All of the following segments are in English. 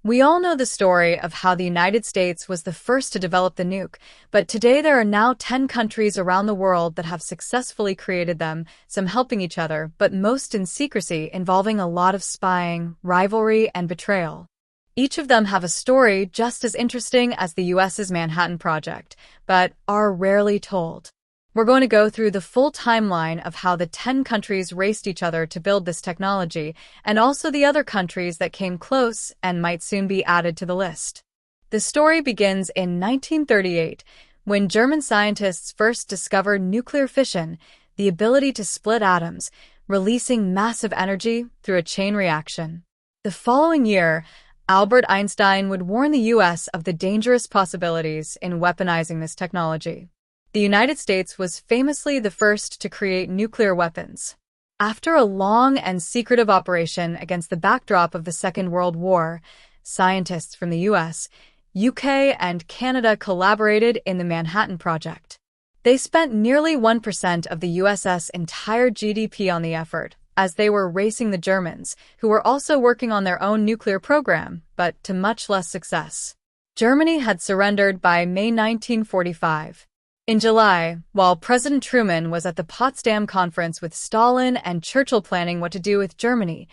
We all know the story of how the United States was the first to develop the nuke, but today there are now 10 countries around the world that have successfully created them, some helping each other, but most in secrecy, involving a lot of spying, rivalry, and betrayal. Each of them have a story just as interesting as the US's Manhattan Project, but are rarely told. We're going to go through the full timeline of how the 10 countries raced each other to build this technology, and also the other countries that came close and might soon be added to the list. The story begins in 1938, when German scientists first discovered nuclear fission, the ability to split atoms, releasing massive energy through a chain reaction. The following year, Albert Einstein would warn the US of the dangerous possibilities in weaponizing this technology. The United States was famously the first to create nuclear weapons. After a long and secretive operation against the backdrop of the Second World War, scientists from the US, UK, and Canada collaborated in the Manhattan Project. They spent nearly 1% of the US's entire GDP on the effort, as they were racing the Germans, who were also working on their own nuclear program, but to much less success. Germany had surrendered by May 1945. In July, while President Truman was at the Potsdam Conference with Stalin and Churchill planning what to do with Germany,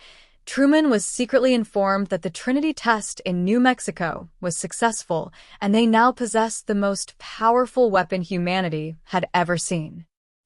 Truman was secretly informed that the Trinity test in New Mexico was successful, and they now possessed the most powerful weapon humanity had ever seen.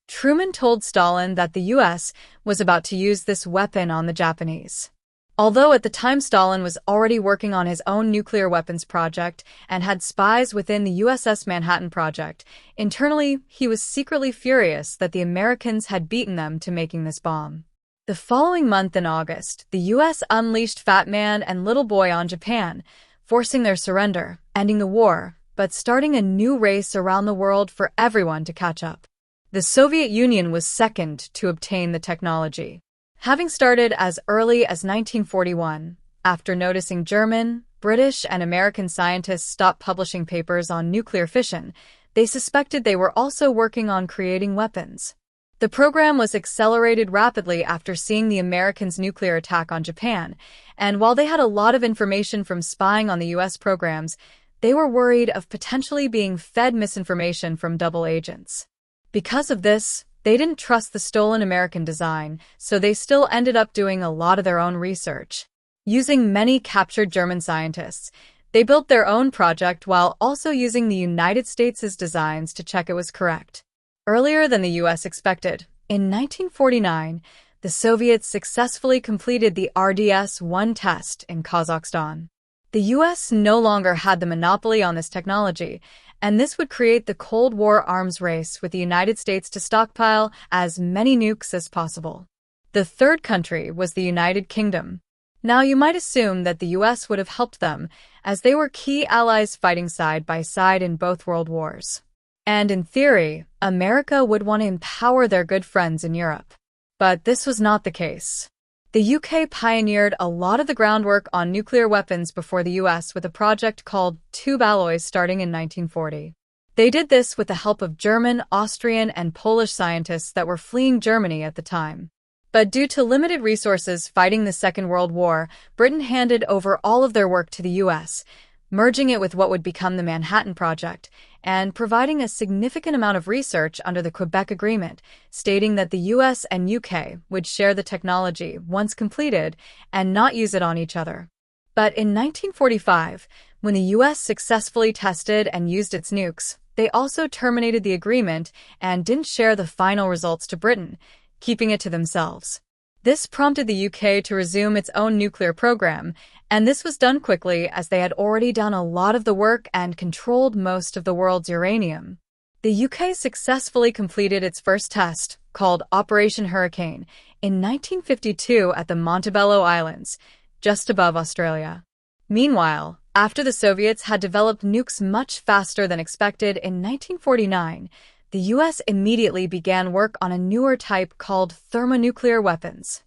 Truman told Stalin that the US was about to use this weapon on the Japanese. Although at the time Stalin was already working on his own nuclear weapons project and had spies within the USS Manhattan Project, internally he was secretly furious that the Americans had beaten them to making this bomb. The following month in August, the US unleashed Fat Man and Little Boy on Japan, forcing their surrender, ending the war, but starting a new race around the world for everyone to catch up. The Soviet Union was second to obtain the technology. Having started as early as 1941, after noticing German, British, and American scientists stopped publishing papers on nuclear fission, they suspected they were also working on creating weapons. The program was accelerated rapidly after seeing the Americans' nuclear attack on Japan, and while they had a lot of information from spying on the US programs, they were worried of potentially being fed misinformation from double agents. Because of this, they didn't trust the stolen American design, so they still ended up doing a lot of their own research. Using many captured German scientists, they built their own project while also using the United States' designs to check it was correct. Earlier than the US expected, in 1949, the Soviets successfully completed the RDS-1 test in Kazakhstan. The US no longer had the monopoly on this technology, and this would create the Cold War arms race with the United States to stockpile as many nukes as possible. The third country was the United Kingdom. Now, you might assume that the US would have helped them, as they were key allies fighting side by side in both world wars. And in theory, America would want to empower their good friends in Europe. But this was not the case. The UK pioneered a lot of the groundwork on nuclear weapons before the US with a project called tube alloys starting in 1940. They did this with the help of German, Austrian, and Polish scientists that were fleeing Germany at the time. But due to limited resources fighting the Second World War, Britain handed over all of their work to the US, merging it with what would become the Manhattan Project, and providing a significant amount of research under the Quebec Agreement, stating that the US and UK would share the technology once completed and not use it on each other. But in 1945, when the US successfully tested and used its nukes, they also terminated the agreement and didn't share the final results to Britain, keeping it to themselves. This prompted the UK to resume its own nuclear program, and this was done quickly as they had already done a lot of the work and controlled most of the world's uranium. The UK successfully completed its first test, called Operation Hurricane, in 1952 at the Montebello Islands, just above Australia. Meanwhile, after the Soviets had developed nukes much faster than expected in 1949, the US immediately began work on a newer type called thermonuclear weapons.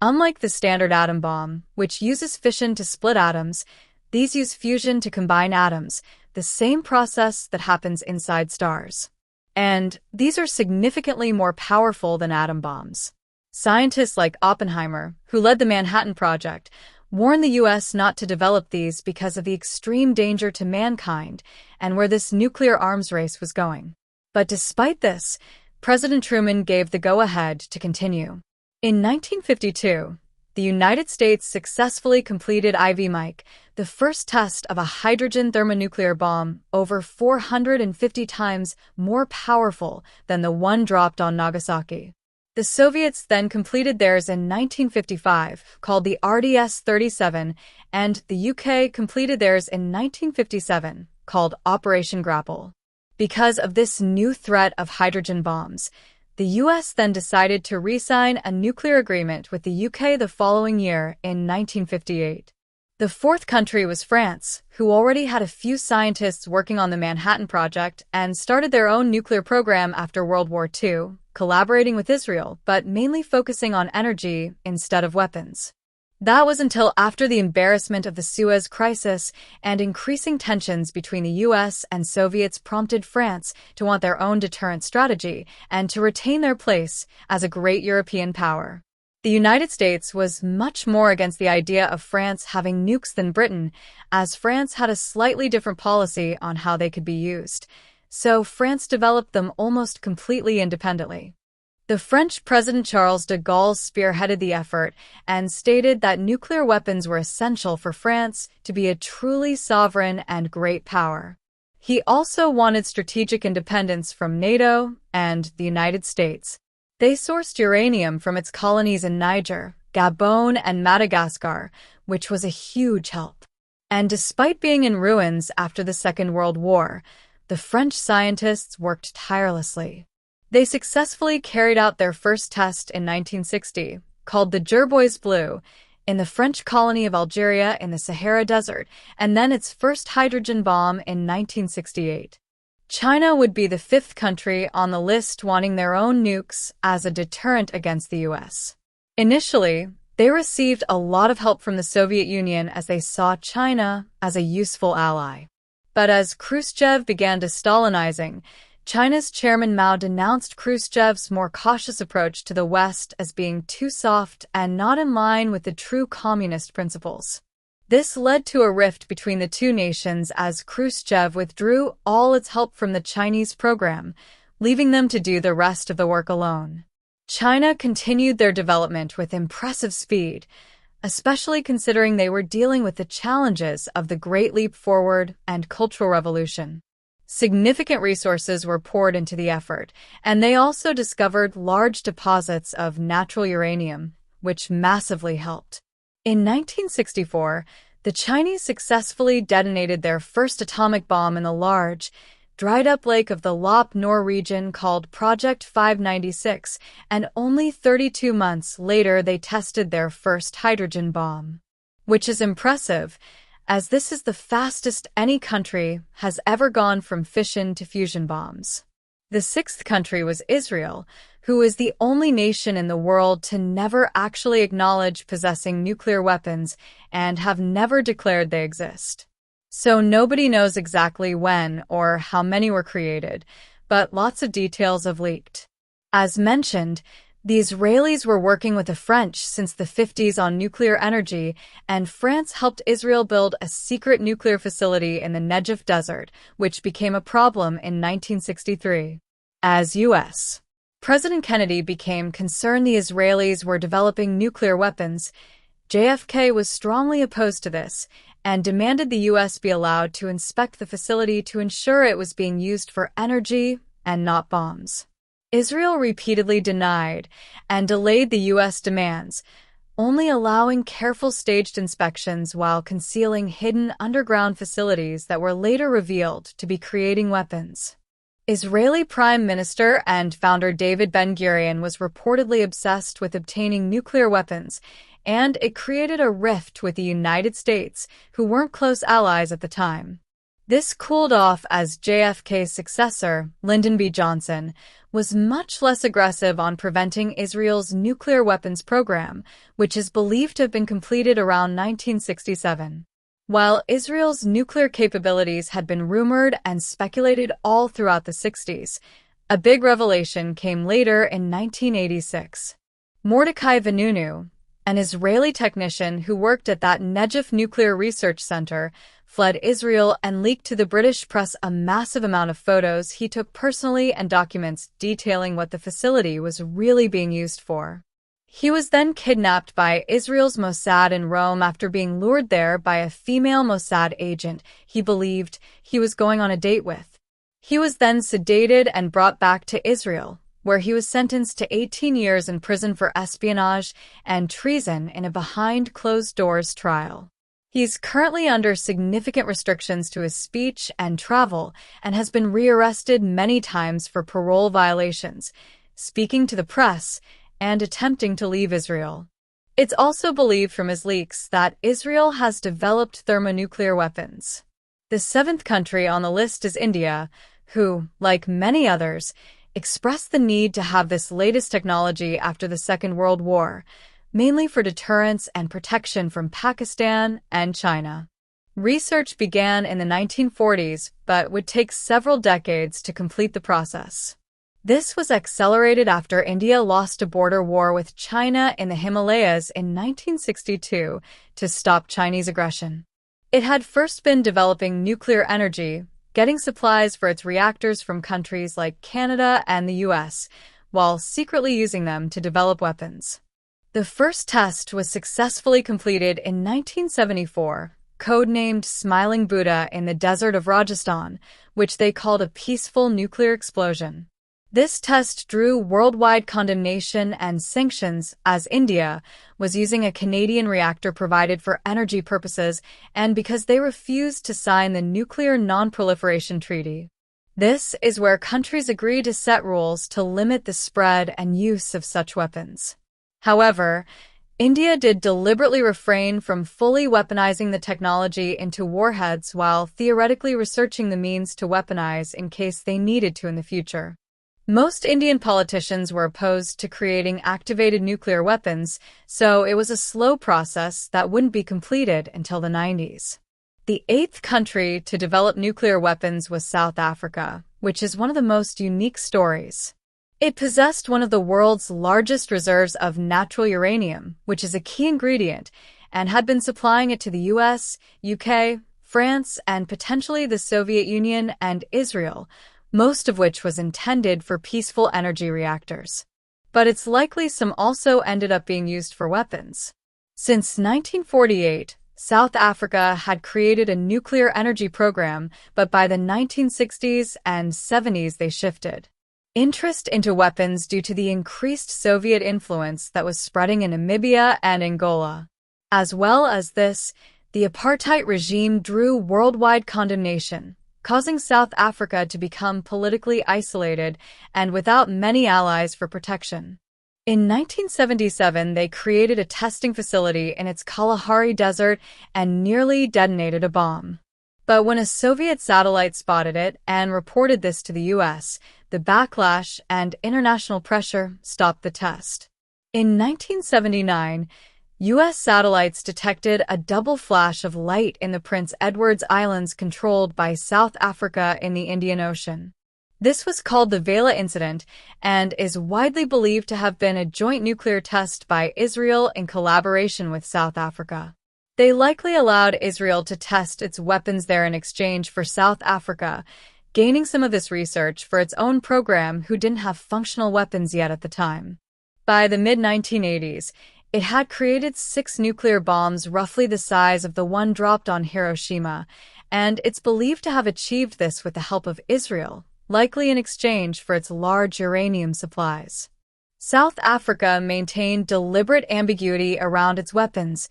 Unlike the standard atom bomb, which uses fission to split atoms, these use fusion to combine atoms, the same process that happens inside stars. And these are significantly more powerful than atom bombs. Scientists like Oppenheimer, who led the Manhattan Project, warned the US not to develop these because of the extreme danger to mankind and where this nuclear arms race was going. But despite this, President Truman gave the go-ahead to continue. In 1952, the United States successfully completed Ivy Mike, the first test of a hydrogen thermonuclear bomb over 450 times more powerful than the one dropped on Nagasaki. The Soviets then completed theirs in 1955, called the RDS-37, and the UK completed theirs in 1957, called Operation Grapple. Because of this new threat of hydrogen bombs, the US then decided to re-sign a nuclear agreement with the UK the following year in 1958. The fourth country was France, who already had a few scientists working on the Manhattan Project and started their own nuclear program after World War II, collaborating with Israel, but mainly focusing on energy instead of weapons. That was until after the embarrassment of the Suez Crisis and increasing tensions between the US and Soviets prompted France to want their own deterrent strategy and to retain their place as a great European power. The United States was much more against the idea of France having nukes than Britain, as France had a slightly different policy on how they could be used, so France developed them almost completely independently. The French President Charles de Gaulle spearheaded the effort and stated that nuclear weapons were essential for France to be a truly sovereign and great power. He also wanted strategic independence from NATO and the United States. They sourced uranium from its colonies in Niger, Gabon, and Madagascar, which was a huge help. And despite being in ruins after the Second World War, the French scientists worked tirelessly. They successfully carried out their first test in 1960, called the Jerbois Blue, in the French colony of Algeria in the Sahara Desert, and then its first hydrogen bomb in 1968. China would be the fifth country on the list wanting their own nukes as a deterrent against the US. Initially, they received a lot of help from the Soviet Union as they saw China as a useful ally. But as Khrushchev began to Stalinizing, China's Chairman Mao denounced Khrushchev's more cautious approach to the West as being too soft and not in line with the true communist principles. This led to a rift between the two nations as Khrushchev withdrew all its help from the Chinese program, leaving them to do the rest of the work alone. China continued their development with impressive speed, especially considering they were dealing with the challenges of the Great Leap Forward and Cultural Revolution. Significant resources were poured into the effort, and they also discovered large deposits of natural uranium, which massively helped. In 1964, the Chinese successfully detonated their first atomic bomb in the large, dried-up lake of the Lop Nor region called Project 596, and only 32 months later they tested their first hydrogen bomb. Which is impressive, as this is the fastest any country has ever gone from fission to fusion bombs. The sixth country was Israel, who is the only nation in the world to never actually acknowledge possessing nuclear weapons and have never declared they exist. So nobody knows exactly when or how many were created, but lots of details have leaked. As mentioned, the Israelis were working with the French since the 50s on nuclear energy, and France helped Israel build a secret nuclear facility in the Negev Desert, which became a problem in 1963. As U.S. President Kennedy became concerned the Israelis were developing nuclear weapons, JFK was strongly opposed to this and demanded the U.S. be allowed to inspect the facility to ensure it was being used for energy and not bombs. Israel repeatedly denied and delayed the U.S. demands, only allowing careful staged inspections while concealing hidden underground facilities that were later revealed to be creating weapons. Israeli Prime Minister and founder David Ben-Gurion was reportedly obsessed with obtaining nuclear weapons, and it created a rift with the United States, who weren't close allies at the time. This cooled off as JFK's successor, Lyndon B. Johnson, was much less aggressive on preventing Israel's nuclear weapons program, which is believed to have been completed around 1967. While Israel's nuclear capabilities had been rumored and speculated all throughout the 60s, a big revelation came later in 1986. Mordechai Vanunu, An Israeli technician who worked at that Negev nuclear research center fled Israel and leaked to the British press a massive amount of photos he took personally and documents detailing what the facility was really being used for. He was then kidnapped by Israel's Mossad in Rome after being lured there by a female Mossad agent he believed he was going on a date with. He was then sedated and brought back to Israel, where he was sentenced to 18 years in prison for espionage and treason in a behind-closed-doors trial. He's currently under significant restrictions to his speech and travel and has been rearrested many times for parole violations, speaking to the press, and attempting to leave Israel. It's also believed from his leaks that Israel has developed thermonuclear weapons. The seventh country on the list is India, who, like many others, expressed the need to have this latest technology after the Second World War, mainly for deterrence and protection from Pakistan and China. Research began in the 1940s, but would take several decades to complete the process. This was accelerated after India lost a border war with China in the Himalayas in 1962 to stop Chinese aggression. It had first been developing nuclear energy, getting supplies for its reactors from countries like Canada and the US, while secretly using them to develop weapons. The first test was successfully completed in 1974, codenamed Smiling Buddha in the desert of Rajasthan, which they called a peaceful nuclear explosion. This test drew worldwide condemnation and sanctions as India was using a Canadian reactor provided for energy purposes and because they refused to sign the Nuclear Non-Proliferation Treaty. This is where countries agree to set rules to limit the spread and use of such weapons. However, India did deliberately refrain from fully weaponizing the technology into warheads while theoretically researching the means to weaponize in case they needed to in the future. Most Indian politicians were opposed to creating activated nuclear weapons, so it was a slow process that wouldn't be completed until the 90s. The eighth country to develop nuclear weapons was South Africa, which is one of the most unique stories. It possessed one of the world's largest reserves of natural uranium, which is a key ingredient, and had been supplying it to the US, UK, France, and potentially the Soviet Union and Israel, most of which was intended for peaceful energy reactors. But it's likely some also ended up being used for weapons. Since 1948, South Africa had created a nuclear energy program, but by the 1960s and 70s they shifted interest into weapons due to the increased Soviet influence that was spreading in Namibia and Angola. As well as this, the apartheid regime drew worldwide condemnation, causing South Africa to become politically isolated and without many allies for protection. In 1977, they created a testing facility in its Kalahari Desert and nearly detonated a bomb. But when a Soviet satellite spotted it and reported this to the US, the backlash and international pressure stopped the test. In 1979, U.S. satellites detected a double flash of light in the Prince Edward Islands controlled by South Africa in the Indian Ocean. This was called the Vela Incident and is widely believed to have been a joint nuclear test by Israel in collaboration with South Africa. They likely allowed Israel to test its weapons there in exchange for South Africa, gaining some of this research for its own program who didn't have functional weapons yet at the time. By the mid-1980s, it had created 6 nuclear bombs roughly the size of the one dropped on Hiroshima, and it's believed to have achieved this with the help of Israel, likely in exchange for its large uranium supplies. South Africa maintained deliberate ambiguity around its weapons,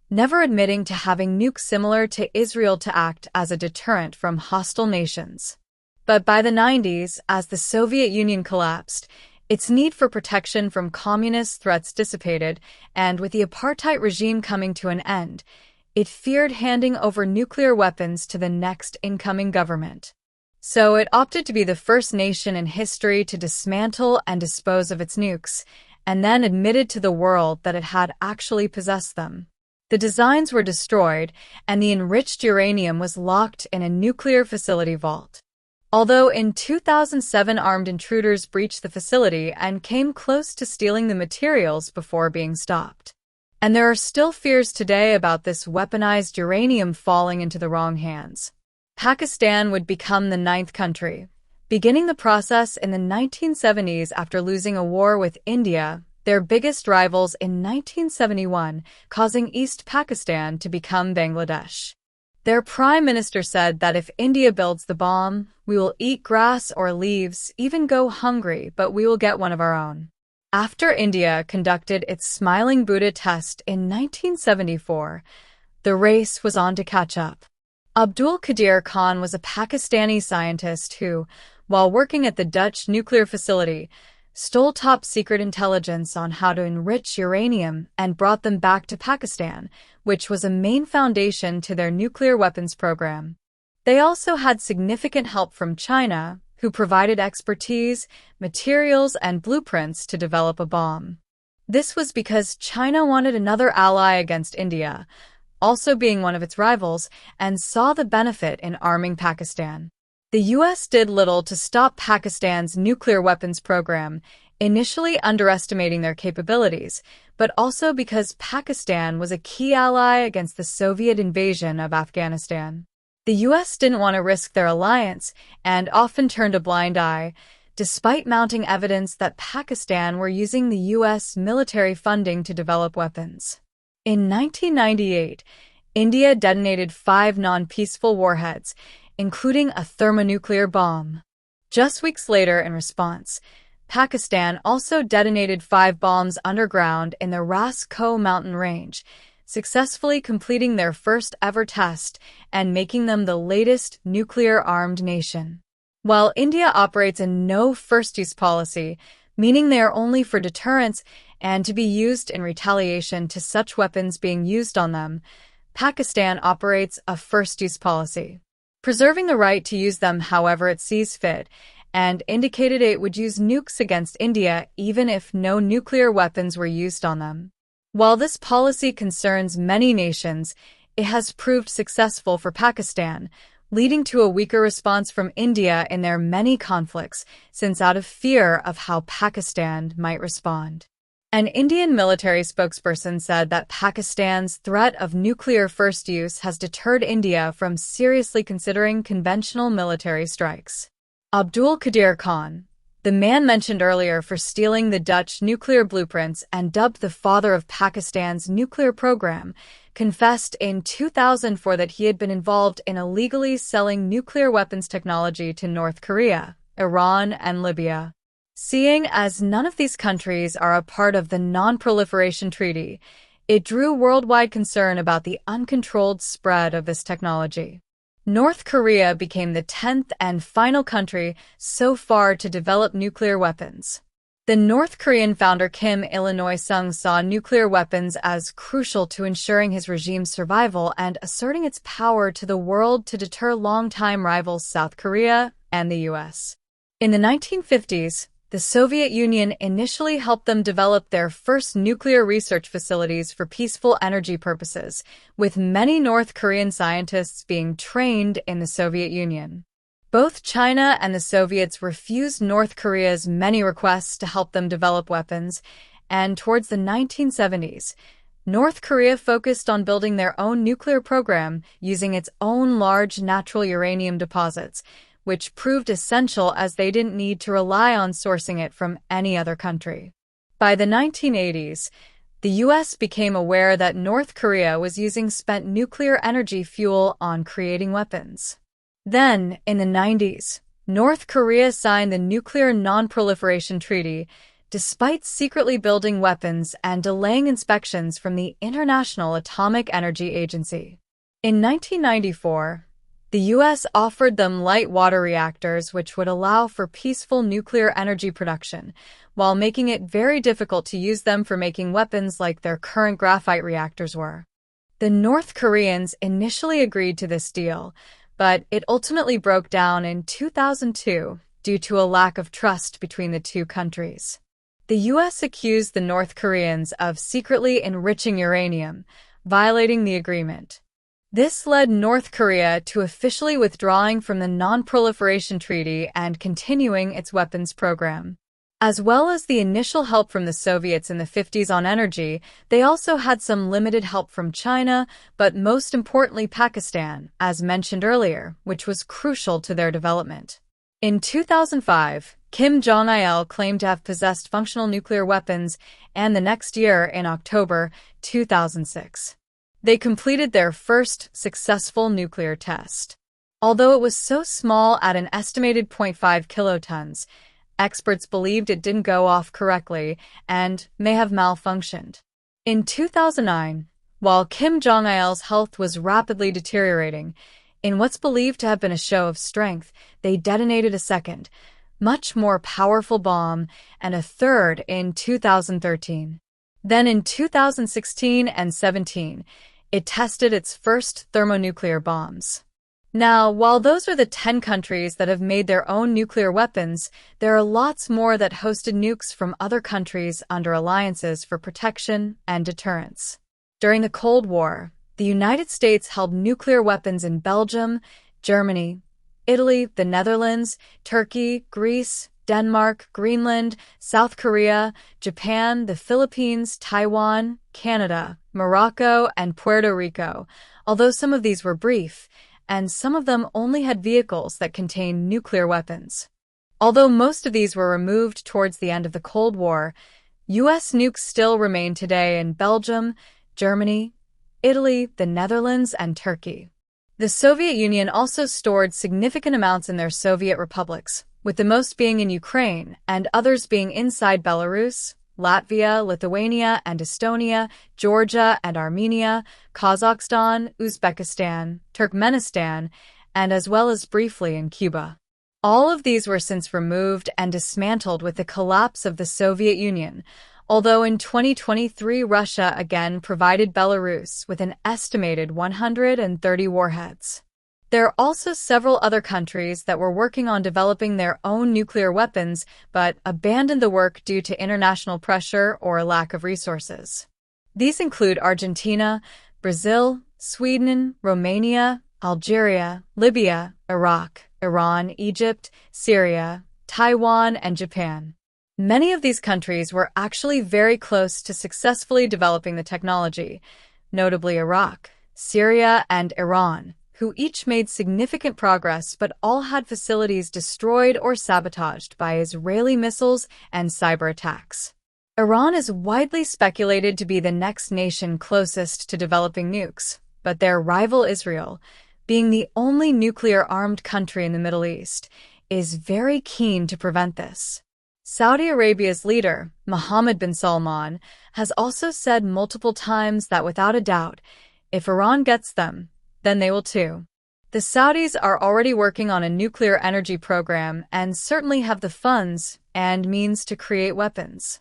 never admitting to having nukes similar to Israel to act as a deterrent from hostile nations. But by the 90s, as the Soviet Union collapsed, its need for protection from communist threats dissipated, and with the apartheid regime coming to an end, it feared handing over nuclear weapons to the next incoming government. So it opted to be the first nation in history to dismantle and dispose of its nukes, and then admitted to the world that it had actually possessed them. The designs were destroyed, and the enriched uranium was locked in a nuclear facility vault. Although in 2007 armed intruders breached the facility and came close to stealing the materials before being stopped. And there are still fears today about this weaponized uranium falling into the wrong hands. Pakistan would become the ninth country, beginning the process in the 1970s after losing a war with India, their biggest rivals, in 1971, causing East Pakistan to become Bangladesh. Their prime minister said that if India builds the bomb, we will eat grass or leaves, even go hungry, but we will get one of our own. After India conducted its Smiling Buddha test in 1974, the race was on to catch up. Abdul Qadir Khan was a Pakistani scientist who, while working at the Dutch nuclear facility, stole top-secret intelligence on how to enrich uranium and brought them back to Pakistan, which was a main foundation to their nuclear weapons program. They also had significant help from China, who provided expertise, materials, and blueprints to develop a bomb. This was because China wanted another ally against India, also being one of its rivals, and saw the benefit in arming Pakistan. The U.S. did little to stop Pakistan's nuclear weapons program, initially underestimating their capabilities, but also because Pakistan was a key ally against the Soviet invasion of Afghanistan. The U.S. didn't want to risk their alliance and often turned a blind eye, despite mounting evidence that Pakistan were using the U.S. military funding to develop weapons. In 1998, India detonated 5 non-peaceful warheads, including a thermonuclear bomb. Just weeks later, in response, Pakistan also detonated 5 bombs underground in the Ras Ko mountain range, successfully completing their first-ever test and making them the latest nuclear-armed nation. While India operates a no-first-use policy, meaning they are only for deterrence and to be used in retaliation to such weapons being used on them, Pakistan operates a first-use policy, preserving the right to use them however it sees fit, and indicated it would use nukes against India even if no nuclear weapons were used on them. While this policy concerns many nations, it has proved successful for Pakistan, leading to a weaker response from India in their many conflicts, since out of fear of how Pakistan might respond. An Indian military spokesperson said that Pakistan's threat of nuclear first use has deterred India from seriously considering conventional military strikes. Abdul Qadir Khan, the man mentioned earlier for stealing the Dutch nuclear blueprints and dubbed the father of Pakistan's nuclear program, confessed in 2004 that he had been involved in illegally selling nuclear weapons technology to North Korea, Iran, and Libya. Seeing as none of these countries are a part of the Non-Proliferation Treaty, it drew worldwide concern about the uncontrolled spread of this technology. North Korea became the 10th and final country so far to develop nuclear weapons. The North Korean founder Kim Il-sung saw nuclear weapons as crucial to ensuring his regime's survival and asserting its power to the world to deter longtime rivals South Korea and the U.S. In the 1950s, the Soviet Union initially helped them develop their first nuclear research facilities for peaceful energy purposes, with many North Korean scientists being trained in the Soviet Union. Both China and the Soviets refused North Korea's many requests to help them develop weapons, and towards the 1970s, North Korea focused on building their own nuclear program using its own large natural uranium deposits, which proved essential as they didn't need to rely on sourcing it from any other country. By the 1980s, the U.S. became aware that North Korea was using spent nuclear energy fuel on creating weapons. Then, in the 90s, North Korea signed the Nuclear Non-Proliferation Treaty, despite secretly building weapons and delaying inspections from the International Atomic Energy Agency. In 1994, the U.S. offered them light water reactors which would allow for peaceful nuclear energy production, while making it very difficult to use them for making weapons like their current graphite reactors were. The North Koreans initially agreed to this deal, but it ultimately broke down in 2002 due to a lack of trust between the two countries. The U.S. accused the North Koreans of secretly enriching uranium, violating the agreement. This led North Korea to officially withdrawing from the Non-Proliferation Treaty and continuing its weapons program. As well as the initial help from the Soviets in the 50s on energy, they also had some limited help from China, but most importantly Pakistan, as mentioned earlier, which was crucial to their development. In 2005, Kim Jong-il claimed to have possessed functional nuclear weapons, and the next year, in October 2006, they completed their first successful nuclear test. Although it was so small at an estimated zero point 0.5 kilotons, experts believed it didn't go off correctly and may have malfunctioned. In 2009, while Kim Jong-il's health was rapidly deteriorating, in what's believed to have been a show of strength, they detonated a second, much more powerful bomb, and a third in 2013. Then in 2016 and 17, it tested its first thermonuclear bombs. Now, while those are the 10 countries that have made their own nuclear weapons, there are lots more that hosted nukes from other countries under alliances for protection and deterrence. During the Cold War, the United States held nuclear weapons in Belgium, Germany, Italy, the Netherlands, Turkey, Greece, Denmark, Greenland, South Korea, Japan, the Philippines, Taiwan, Canada, Morocco, and Puerto Rico, although some of these were brief, and some of them only had vehicles that contained nuclear weapons. Although most of these were removed towards the end of the Cold War, U.S. nukes still remain today in Belgium, Germany, Italy, the Netherlands, and Turkey. The Soviet Union also stored significant amounts in their Soviet republics, with the most being in Ukraine and others being inside Belarus, Latvia, Lithuania, and Estonia, Georgia and Armenia, Kazakhstan, Uzbekistan, Turkmenistan, and as well as briefly in Cuba. All of these were since removed and dismantled with the collapse of the Soviet Union, although in 2023 Russia again provided Belarus with an estimated 130 warheads. There are also several other countries that were working on developing their own nuclear weapons but abandoned the work due to international pressure or lack of resources. These include Argentina, Brazil, Sweden, Romania, Algeria, Libya, Iraq, Iran, Egypt, Syria, Taiwan, and Japan. Many of these countries were actually very close to successfully developing the technology, notably Iraq, Syria, and Iran, who each made significant progress but all had facilities destroyed or sabotaged by Israeli missiles and cyber attacks. Iran is widely speculated to be the next nation closest to developing nukes, but their rival Israel, being the only nuclear-armed country in the Middle East, is very keen to prevent this. Saudi Arabia's leader, Mohammed bin Salman, has also said multiple times that without a doubt, if Iran gets them, then they will too. The Saudis are already working on a nuclear energy program and certainly have the funds and means to create weapons.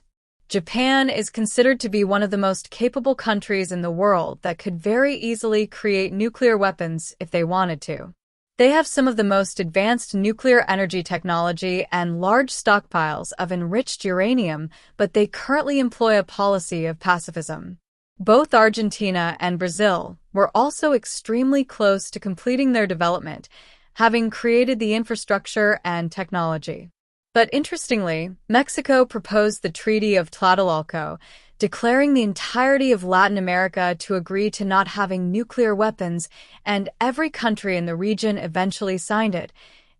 Japan is considered to be one of the most capable countries in the world that could very easily create nuclear weapons if they wanted to. They have some of the most advanced nuclear energy technology and large stockpiles of enriched uranium, but they currently employ a policy of pacifism. Both Argentina and Brazil were also extremely close to completing their development, having created the infrastructure and technology. But interestingly, Mexico proposed the Treaty of Tlatelolco, declaring the entirety of Latin America to agree to not having nuclear weapons, and every country in the region eventually signed it,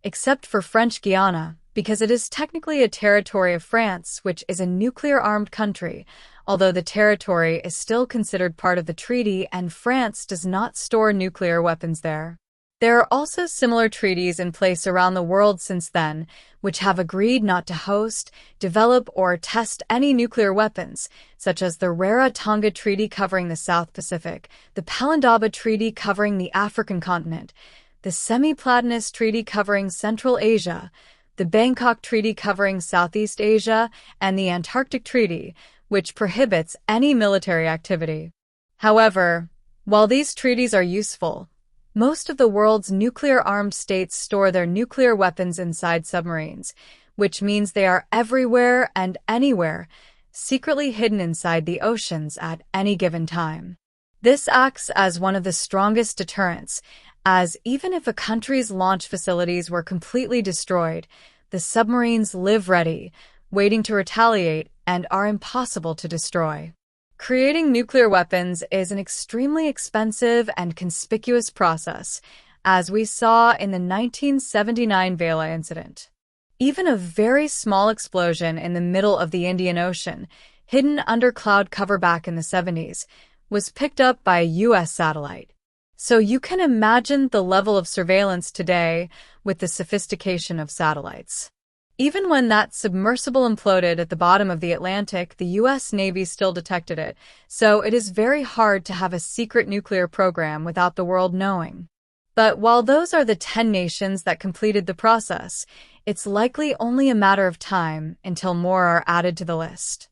except for French Guiana, because it is technically a territory of France, which is a nuclear-armed country, although the territory is still considered part of the treaty and France does not store nuclear weapons there. There are also similar treaties in place around the world since then, which have agreed not to host, develop, or test any nuclear weapons, such as the Rarotonga Treaty covering the South Pacific, the Pelindaba Treaty covering the African continent, the Semi-Platonist Treaty covering Central Asia, the Bangkok Treaty covering Southeast Asia, and the Antarctic Treaty, which prohibits any military activity. However, while these treaties are useful, most of the world's nuclear-armed states store their nuclear weapons inside submarines, which means they are everywhere and anywhere, secretly hidden inside the oceans at any given time. This acts as one of the strongest deterrents, as even if a country's launch facilities were completely destroyed, the submarines live ready, waiting to retaliate, and are impossible to destroy. Creating nuclear weapons is an extremely expensive and conspicuous process, as we saw in the 1979 Vela incident. Even a very small explosion in the middle of the Indian Ocean, hidden under cloud cover back in the 70s, was picked up by a U.S. satellite. So you can imagine the level of surveillance today with the sophistication of satellites. Even when that submersible imploded at the bottom of the Atlantic, the U.S. Navy still detected it, so it is very hard to have a secret nuclear program without the world knowing. But while those are the 10 nations that completed the process, it's likely only a matter of time until more are added to the list.